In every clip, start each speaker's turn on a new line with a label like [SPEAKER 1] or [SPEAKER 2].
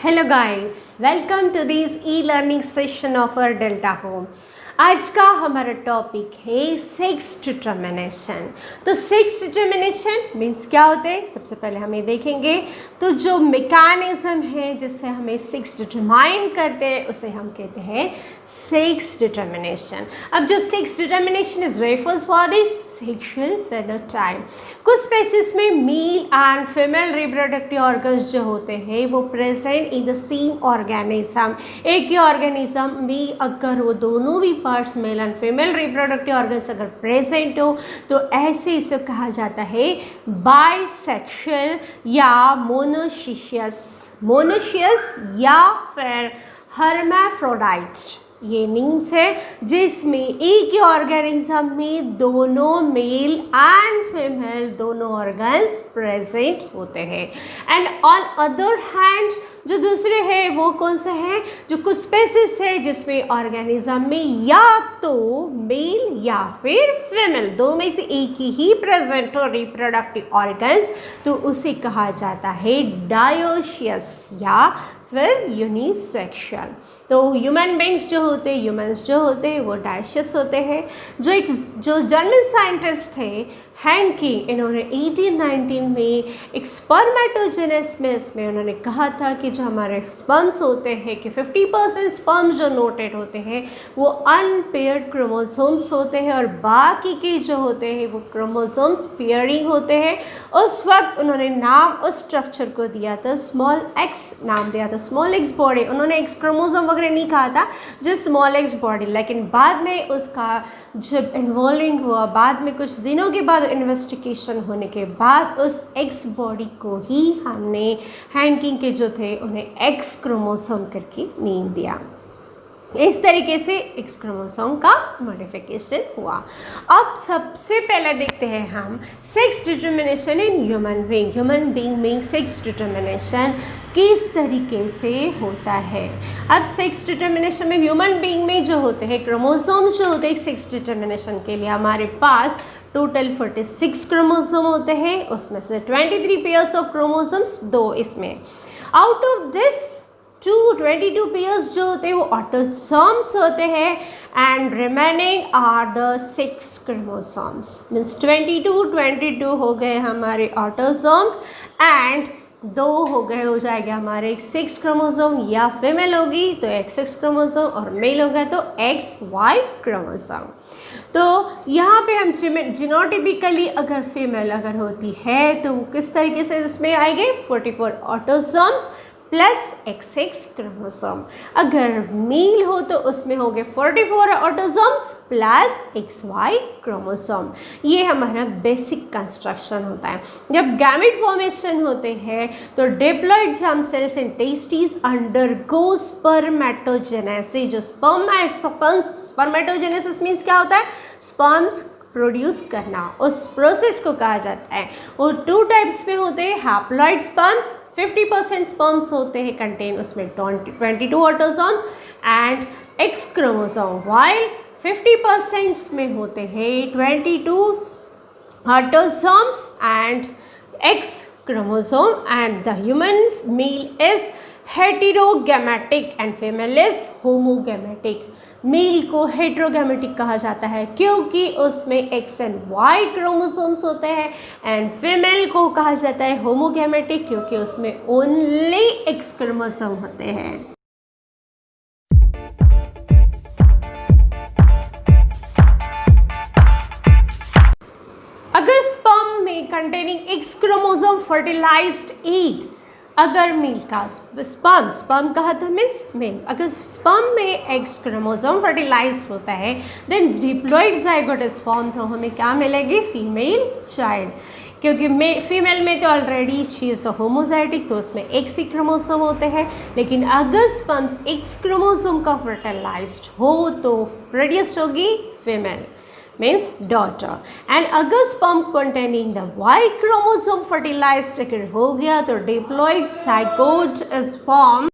[SPEAKER 1] Hello guys, welcome to this e learning session of our delta home. आज का हमारा topic है sex determination. तो सेक्स डिटर्मिनेशन मीन्स क्या होते हैं, सबसे पहले हम ये देखेंगे। तो जो मैकेनिज्म है जिससे हमें सेक्स डिटरमाइन करते हैं उसे हम कहते हैं सेक्स डिटर्मिनेशन। अब जो sex determination is refers for this sexual phenotype. कुछ स्पेसिस में male and female reproductive organs जो होते हैं वो present in the same organism. एक ही ऑर्गेनिज्म में अगर वो दोनों भी parts male and female reproductive organs अगर प्रेजेंट हो तो ऐसे इसे कहा जाता है बाइसेक्सुअल या मोनोशियस या फिर हर्माफ्रोडाइट। ये नेम्स है जिसमें एक ही ऑर्गेनिज्म में दोनों मेल एंड फीमेल दोनों ऑर्गन्स प्रेजेंट होते हैं। एंड ऑन अदर हैंड जो दूसरे है वो कौन सा है, जो कुछ स्पेसिस है जिसमें ऑर्गेनिज्म में या तो मेल या फिर फीमेल दो में से एक ही प्रेजेंट हो रिप्रोडक्टिव ऑर्गन्स, तो उसे कहा जाता है डायोशियस या फिर यूनिसेक्सुअल। तो ह्यूमन बींग्स जो होते हैं, ह्यूमन्स जो होते हैं वो डायोशियस होते हैं। जो जर्मन साइंटिस्ट थे हैंकी, इन्होंने 1819 में एक स्पर्मेटोजेनेसिस में उन्होंने कहा था कि जो हमारे स्पर्म्स होते हैं कि 50% स्पर्म्स जो नोटेड होते हैं वो अनपेयर्ड क्रोमोसोम्स होते हैं और बाकी के जो होते हैं वो क्रोमोसोम्स पेयरिंग होते हैं। उस वक्त उन्होंने नाम उस स्ट्रक्चर को दिया था स्मॉल एक्स, नाम दिया था स्मॉल एक्स बॉडी। उन्होंने एक्स क्रोमोसोम वगैरह नहीं कहा था, जो स्मॉल एक्स बॉडी। लेकिन बाद में उसका जब इन्वॉल्विंग हुआ, बाद में कुछ दिनों के बाद इन्वेस्टिगेशन होने के बाद उस एक्स बॉडी को ही हमने हैंकिंग के जो थे उन्हें एक्स क्रोमोसोम करके नेम दिया। इस तरीके से एक्स क्रोमोसोम का मॉडिफिकेशन हुआ। अब सबसे पहले देखते हैं हम sex determination in human being. Human being में सेक्स डिटर्मिनेशन किस तरीके से होता है। अब सेक्स डिटर्मिनेशन में ह्यूमन बीइंग में जो होते हैं क्रोमोसोम जो होते हैं सेक्स डिटर्मिनेशन के लिए हमारे पास टोटल 46 क्रोमोसोम होते हैं। उसमें से 23 पेयर्स ऑफ क्रोमोसोम्स, 2 इसमें। आउट ऑफ दिस 22 पेयर्स जो होते हैं वो ऑटोसोम्स होते हैं and remaining are the 6 chromosomes. Means 22 हो गए हमारे ऑटोसोम्स एंड 2 हो जाएगा हमारे 6 क्रोमोसोम, या फीमेल होगी तो XX क्रोमोसोम और मेल होगा तो XY क्रोमोसोम। तो यहाँ पे हम जीनोटिपिकली अगर फीमेल अगर होती है तो वो किस तरीके से इसमें आएंगे 44 ऑटोसोम्स प्लस XX क्रोमोसोम। अगर मेल हो तो उसमें हो गए 44 ऑटोसोम्स प्लस XY क्रोमोसोम। ये हमारा बेसिक कंस्ट्रक्शन होता है। जब गैमेट फॉर्मेशन होते हैं तो diploid germ cells in testis undergo spermatogenesis. जो स्पर्मेटोजेनेसिस मीन्स क्या होता है, स्पर्म्स प्रोड्यूस करना, उस प्रोसेस को कहा जाता है। वो 2 टाइप्स में होते हैं, हैप्लॉइड स्पर्म्स 50% स्पर्म्स होते हैं कंटेन उसमें 22 autosomes and X chromosome, while 50% में होते हैं 22 autosomes and X chromosome. And the human male is heterogametic and female is homogametic. Male को हेटेरोगैमेटिक कहा जाता है क्योंकि उसमें X एंड Y क्रोमोसोम्स होते हैं एंड फीमेल को कहा जाता है होमोगैमेटिक क्योंकि उसमें ओनली X क्रोमोसोम होते हैं। अगर स्पर्म में containing X chromosome fertilised egg, अगर मेल का स्पर्म कहा था मीन्स मेल, अगर स्पर्म में एक्स क्रोमोसोम फर्टिलाइज होता है then diploid zygote is form, तो हमें क्या मिलेगी फीमेल चाइल्ड। क्योंकि फीमेल में तो ऑलरेडी शी इज़ अ होमोजाइटिक तो उसमें एक्स ही क्रोमोसोम होते हैं। लेकिन अगर स्पर्म्स एक्स क्रोमोसोम का फर्टिलाइज्ड हो तो प्रोड्यूस्ड होगी फीमेल means daughter। एंड अगर sperm containing the Y chromosome fertilized अगर हो गया तो diploid zygote is formed।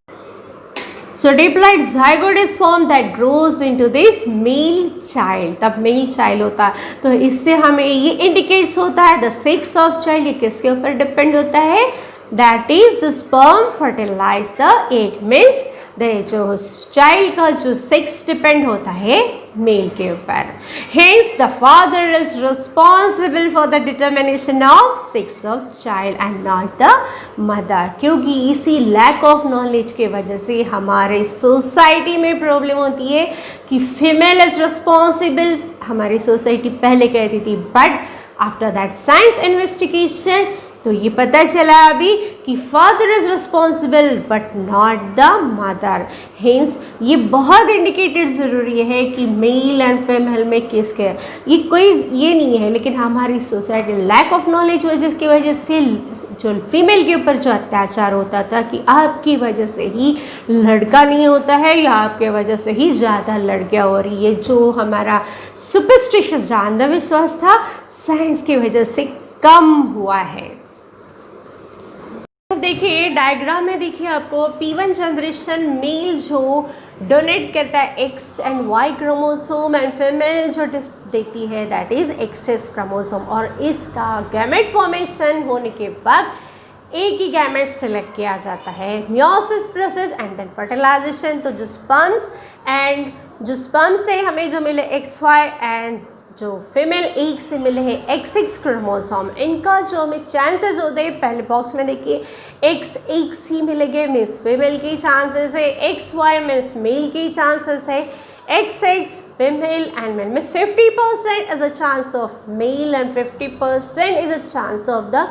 [SPEAKER 1] So diploid zygote is formed that grows into this male child, तब मेल चाइल्ड होता है। तो इससे हमें ये इंडिकेट्स होता है द सेक्स ऑफ चाइल्ड, ये किसके ऊपर डिपेंड होता है, that is the sperm fertilise the egg, means जो चाइल्ड का जो सेक्स डिपेंड होता है मेल के ऊपर. Hence the father is responsible for the determination of sex of child and not the mother. क्योंकि इसी लैक ऑफ नॉलेज के वजह से हमारे सोसाइटी में प्रॉब्लम होती है कि फीमेल इज रिस्पॉन्सिबल. हमारी सोसाइटी पहले कहती थी, but after that science investigation तो ये पता चला अभी कि father is responsible but not the mother. Hence ये बहुत इंडिकेटेड ज़रूरी है कि मेल एंड फीमेल में किसके, ये कोई ये नहीं है, लेकिन हमारी सोसाइटी लैक ऑफ नॉलेज हो जिसकी वजह से जो फीमेल के ऊपर जो अत्याचार होता था कि आपकी वजह से ही लड़का नहीं होता है या आपके वजह से ही ज़्यादा लड़कियाँ हो रही है, जो हमारा सुपरस्टिशियस अंधविश्वास था साइंस की वजह से कम हुआ है. देखिए डायग्राम में, देखिए आपको P1 जनरेशन मेल जो डोनेट करता है X and Y chromosome and female जो देती है दैट इज एक्सेस क्रोमोसोम. और इसका गैमेट फॉर्मेशन होने के बाद एक ही गैमेट सेलेक्ट किया जाता है, meiosis process and then fertilisation. तो जो स्पर्म से हमें जो मिले XY एंड जो फीमेल एग से मिले हैं XX क्रोमोसोम, इनका जो हमें चांसेस होते हैं, पहले बॉक्स में देखिए XX ही मिलेंगे मीन्स फीमेल की चांसेस है, XY मीन्स मेल की चांसेस है, XX female and male means 50% is a chance of male and 50% is a chance of the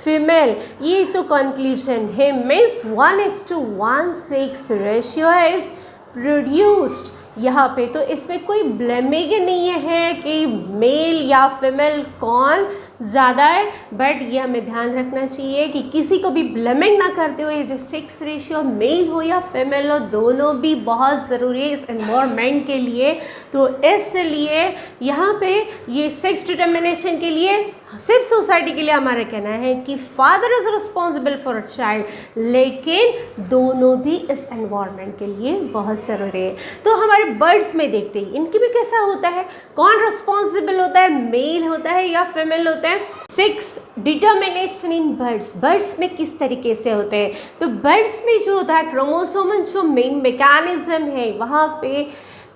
[SPEAKER 1] female. ये तो कंक्लूजन है, मीन्स 1:1 रेशियो इज प्रोड्यूस्ड यहाँ पे. तो इसमें कोई ब्लेमिंग नहीं है कि मेल या फीमेल कौन ज़्यादा है, बट ये हमें ध्यान रखना चाहिए कि किसी को भी ब्लेमिंग ना करते हुए जो सेक्स रेशियो मेल हो या फीमेल हो दोनों भी बहुत ज़रूरी है इस एनवायरनमेंट के लिए. तो इसलिए यहाँ पे ये सेक्स डिटर्मिनेशन के लिए सिर्फ सोसाइटी के लिए हमारा कहना है कि father is responsible for a child, लेकिन दोनों भी इस एनवायरनमेंट के लिए बहुत ज़रूरी है. तो हमारे बर्ड्स में देखते हैं इनकी भी कैसा होता है, कौन रिस्पॉन्सिबल होता है, मेल होता है या फीमेल होता है. सेक्स डिटर्मिनेशन इन बर्ड्स में किस तरीके से होते हैं. तो बर्ड्स में जो होता है क्रोमोसोमल जो मेन मैकेनिज्म है वहाँ पे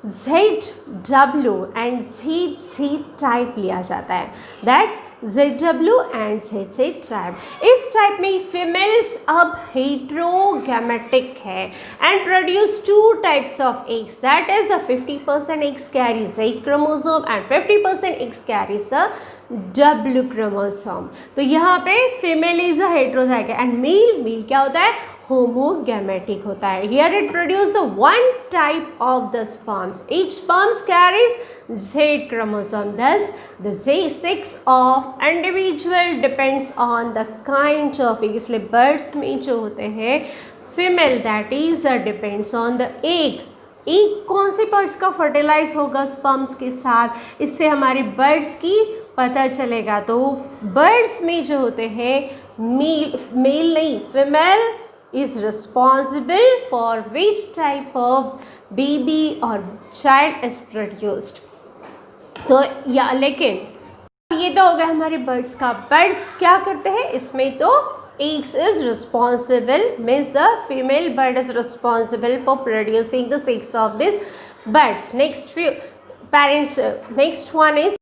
[SPEAKER 1] ZW एंड ZZ टाइप लिया जाता है. That's ZW and ZZ type. इस टाइप में फीमेल्स अब हेट्रोगैमेटिक है and produce 2 types of eggs. That is the 50% eggs carry Z chromosome and 50% eggs carries the W chromosome. तो यहाँ पे female is a heterozygous and male क्या होता है, homogamitic होता है. Here it produces one type of the sperms. Each sperm carries Z chromosome. Thus, the Z6 of individual depends on the kind of egg. इसलिए birds में जो होते हैं female that is depends on the egg. Egg कौन से birds का fertilise होगा sperms के साथ, इससे हमारे बर्ड्स की पता चलेगा. तो बर्ड्स में जो होते हैं मेल नहीं female is responsible for which type of baby or child is produced. तो या लेकिन ये तो हो गया हमारे बर्ड्स का. बर्ड्स क्या करते हैं इसमें, तो eggs is responsible means the female bird is responsible for producing the sex of these birds. Next one is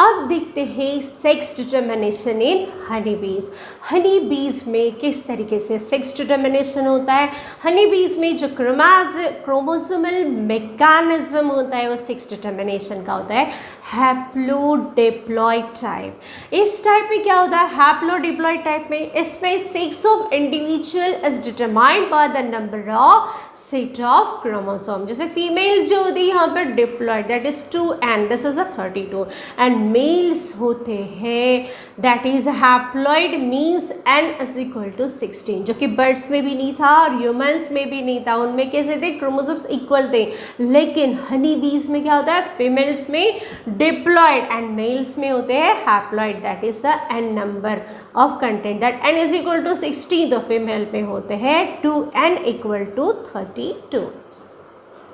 [SPEAKER 1] अब देखते हैं सेक्स डिटर्मिनेशन इन हनी बीज. हनी बीज में किस तरीके से सेक्स डिटर्मिनेशन होता है. हनी बीज में जो क्रोमोसोमल मैकेनिज्म होता है वो सेक्स डिटर्मिनेशन का होता है हैप्लोडिप्लॉइड टाइप. इस टाइप में क्या होता है, हैप्लोडिप्लॉइड टाइप में इसमें sex of individual is determined by the number of set of chromosome. जैसे फीमेल जो होती है यहाँ पर diploid that is 2n, this is a 32 and males होते हैं that is haploid means n is equal to 16, जो कि बर्ड्स में भी नहीं था और ह्यूमंस में भी नहीं था. उनमें कैसे थे, क्रोमोसोम्स इक्वल थे. लेकिन हनी बीज में क्या होता है, फीमेल्स में डिप्लॉइड एंड मेल्स में होते हैं haploid that is the n number of content that n is equal to 60. तो फीमेल में होते हैं 2n equal to 32.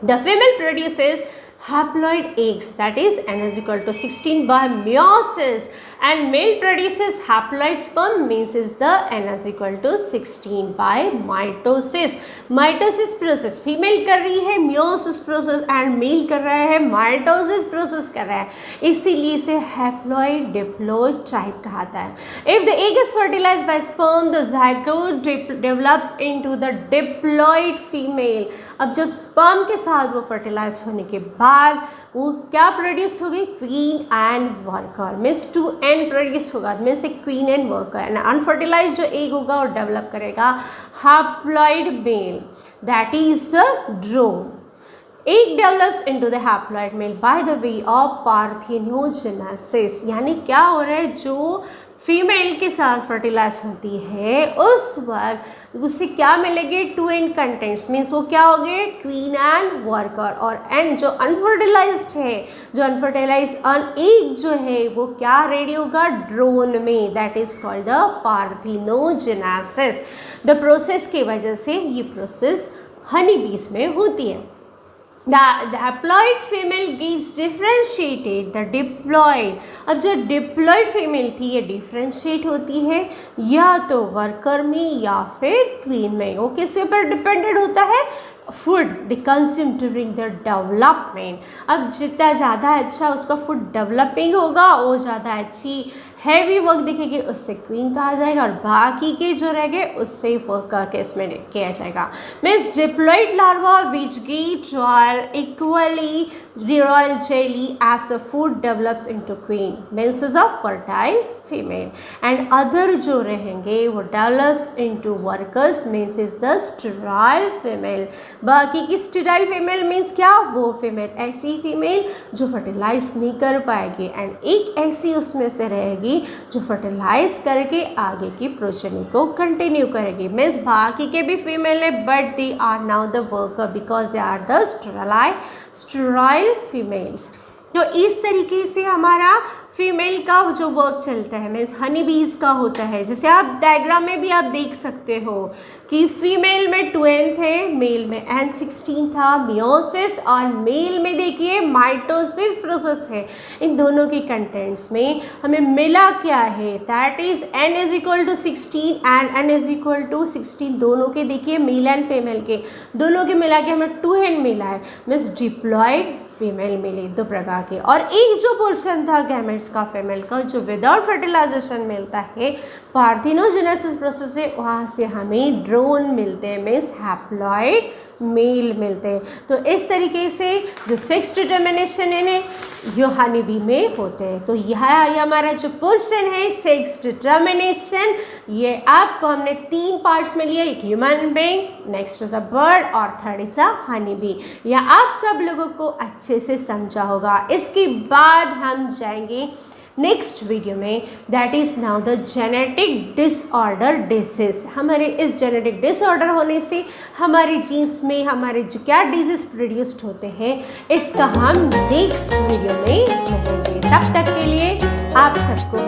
[SPEAKER 1] The female produces haploid eggs, that is n is equal to 16 by meiosis, and male produces haploid sperm, means is the n is equal to 16 by mitosis. Mitosis process female कर रही है meiosis process and mail कर रहा है mitosis process कर रहा है, इसीलिए इसे haploid diploid type कहता है. If the egg is fertilized by sperm, the zygote develops into the diploid female. अब जब sperm के साथ वो fertilize होने के बाद वो क्या प्रोड्यूस होगी, queen and worker, means 2n produce होगा, मीन्स एक queen and worker. And unfertilised जो एग होगा वो डेवलप करेगा haploid mail, that is the drone. Egg develops into the haploid male by the way of parthenogenesis. यानी क्या हो रहा है, जो फीमेल के साथ फर्टिलाइज होती है उस वक्त उससे क्या मिलेंगे, 2n कंटेंट्स, मीन्स वो क्या हो गए, क्वीन एंड वर्कर. और एंड जो अनफर्टिलाइज्ड है, जो अनफर्टिलाइज एग जो है वो क्या रेडी होगा, ड्रोन में, that is called the parthenogenesis. The process की वजह से ये प्रोसेस हनी बीज में होती है. The haploid female gets differentiated. The diploid, अब जो डिप्लॉइड फीमेल थी ये डिफ्रेंशिएट होती है या तो वर्कर में या फिर क्वीन में. वो किसके ऊपर डिपेंडेंट होता है, food they consume during the development. अब जितना ज़्यादा अच्छा उसका फूड डेवलपिंग होगा वो ज़्यादा अच्छी हैवी वर्क दिखेगी, उससे क्वीन कहा जाएगा, और बाकी के जो रह गए उससे वर्कर के इसमें किया जाएगा. Means diploid larva which get royal equally royal jelly as a food develops into queen, means is a fertile female, and other जो रहेंगे वो develops into workers, means is the sterile female. बाकी की sterile female means क्या, वो female ऐसी female जो fertilize नहीं कर पाएगी, and एक ऐसी उसमें से रहेगी जो fertilize करके आगे की प्रोजेनी को continue करेगी. means बाकी के भी female है but they are now the worker because they are the sterile females. तो इस तरीके से हमारा फीमेल का जो वर्क चलता है, मीन्स हनी बीज का होता है. जैसे आप डायग्राम में भी आप देख सकते हो कि फीमेल में 2n थे, मेल में n16 था, मियोसिस, और मेल में देखिए माइटोसिस प्रोसेस है. इन दोनों के कंटेंट्स में हमें मिला क्या है, that is n is equal to 16 and n is equal to 16. दोनों के देखिए मेल एंड फीमेल के दोनों के मिला के हमें 2n मिला है, मीन्स डिप्लॉइड फीमेल मिली दो प्रकार के. और एक जो पोर्शन था गैमेट्स का फीमेल का जो विदाउट फर्टिलाइजेशन मिलता है पार्थेनोजेनेसिस प्रोसेस से, वहाँ से हमें ड्रोन मिलते हैं, मीन्स हैप्लॉइड मेल मिलते हैं. तो इस तरीके से जो सेक्स डिटर्मिनेशन है जो हनी बी में होते हैं. तो यह हमारा जो पोर्शन है सेक्स डिटर्मिनेशन, ये आपको हमने 3 पार्ट्स में लिए, एक human being, next is a bird और third is a honey bee. यह आप सब लोगों को अच्छे से समझा होगा. इसके बाद हम जाएंगे नेक्स्ट वीडियो में, that is now the genetic disorder disease. हमारे इस जेनेटिक डिसऑर्डर होने से हमारे जीन्स में हमारे जो क्या डिजीज प्रोड्यूस्ड होते हैं इसका हम नेक्स्ट वीडियो में मिलेंगे. तब तक के लिए आप सबको